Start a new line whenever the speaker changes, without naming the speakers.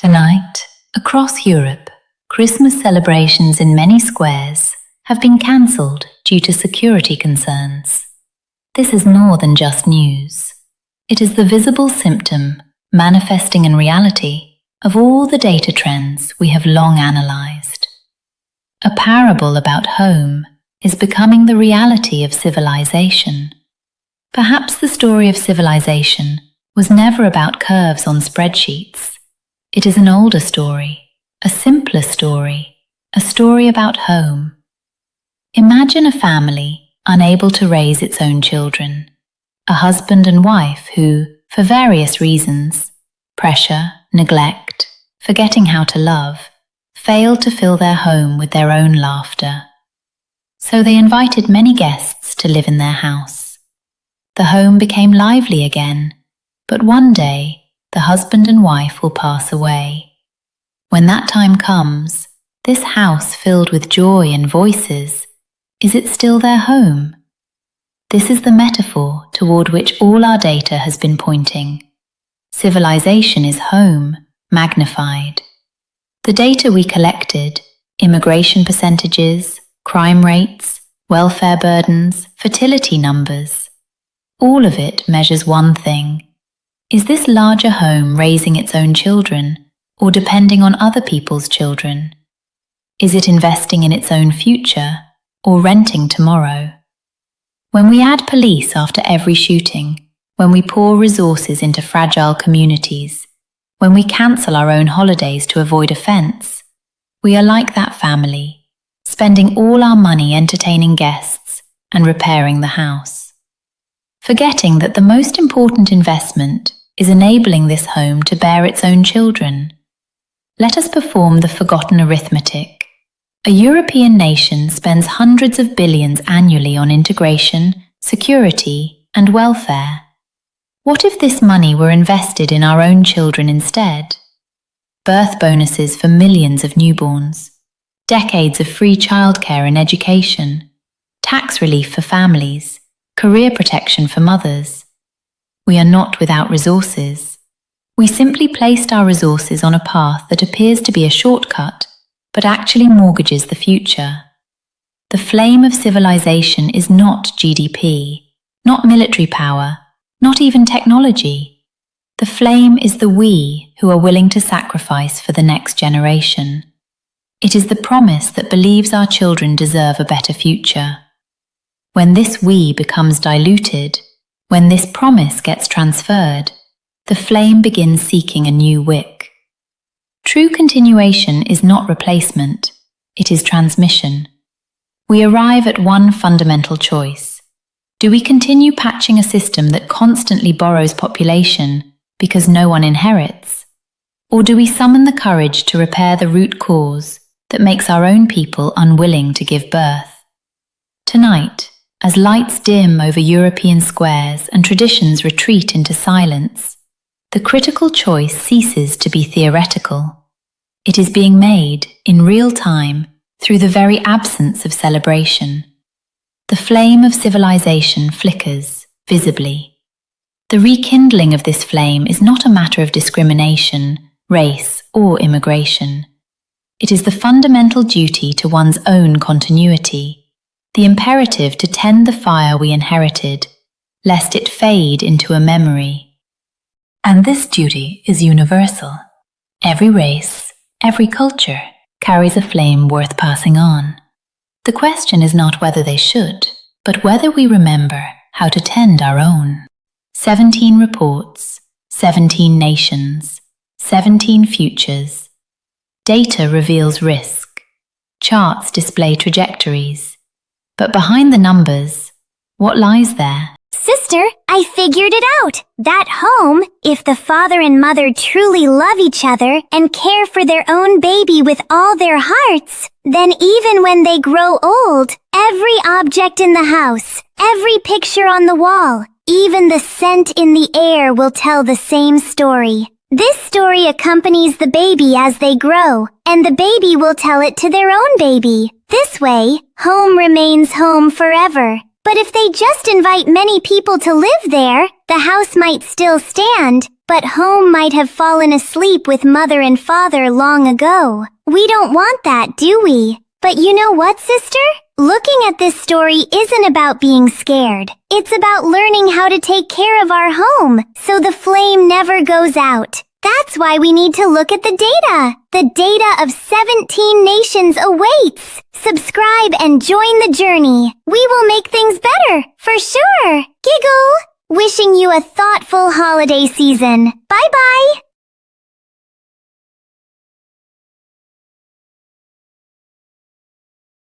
Tonight, across Europe, Christmas celebrations in many squares have been cancelled due to security concerns. This is more than just news. It is the visible symptom, manifesting in reality, of all the data trends we have long analysed. A parable about home is becoming the reality of civilization. Perhaps the story of civilization was never about curves on spreadsheets. It is an older story, a simpler story, a story about home. Imagine a family unable to raise its own children, a husband and wife who, for various reasons, pressure, neglect, forgetting how to love, failed to fill their home with their own laughter. So they invited many guests to live in their house. The home became lively again, but one day the husband and wife will pass away. When that time comes, this house filled with joy and voices, is it still their home? This is the metaphor toward which all our data has been pointing. Civilization is home, magnified. The data we collected, immigration percentages, crime rates, welfare burdens, fertility numbers, all of it measures one thing. Is this larger home raising its own children or depending on other people's children? Is it investing in its own future or renting tomorrow? When we add police after every shooting, when we pour resources into fragile communities, when we cancel our own holidays to avoid offence, we are like that family, spending all our money entertaining guests and repairing the house, forgetting that the most important investment is enabling this home to bear its own children. Let us perform the forgotten arithmetic. A European nation spends hundreds of billions annually on integration, security, and welfare. What if this money were invested in our own children instead? Birth bonuses for millions of newborns, decades of free childcare and education, tax relief for families, career protection for mothers. We are not without resources. We simply placed our resources on a path that appears to be a shortcut, but actually mortgages the future. The flame of civilization is not GDP, not military power, not even technology. The flame is the we who are willing to sacrifice for the next generation. It is the promise that believes our children deserve a better future. When this we becomes diluted, when this promise gets transferred, the flame begins seeking a new wick. True continuation is not replacement, it is transmission. We arrive at one fundamental choice. Do we continue patching a system that constantly borrows population because no one inherits? Or do we summon the courage to repair the root cause that makes our own people unwilling to give birth? Tonight, as lights dim over European squares and traditions retreat into silence, the critical choice ceases to be theoretical. It is being made in real time through the very absence of celebration. The flame of civilization flickers visibly. The rekindling of this flame is not a matter of discrimination, race, or immigration. It is the fundamental duty to one's own continuity, the imperative to tend the fire we inherited, lest it fade into a memory. And this duty is universal. Every race, every culture carries a flame worth passing on. The question is not whether they should, but whether we remember how to tend our own. 17 reports, 17 nations, 17 futures. Data reveals risk. Charts display trajectories. But behind the numbers, what lies there?
Sister, I figured it out! That home, if the father and mother truly love each other and care for their own baby with all their hearts, then even when they grow old, every object in the house, every picture on the wall, even the scent in the air will tell the same story. This story accompanies the baby as they grow, and the baby will tell it to their own baby. This way, home remains home forever. But if they just invite many people to live there, The house might still stand, but home might have fallen asleep with mother and father long ago. We don't want that, do we? But you know what, sister? Looking at this story isn't about being scared. It's about learning how to take care of our home so the flame never goes out. That's why we need to look at the data. The data of 17 nations awaits. Subscribe and join the journey. We will make things better, for sure. Giggle! Wishing you a thoughtful holiday season. Bye-bye!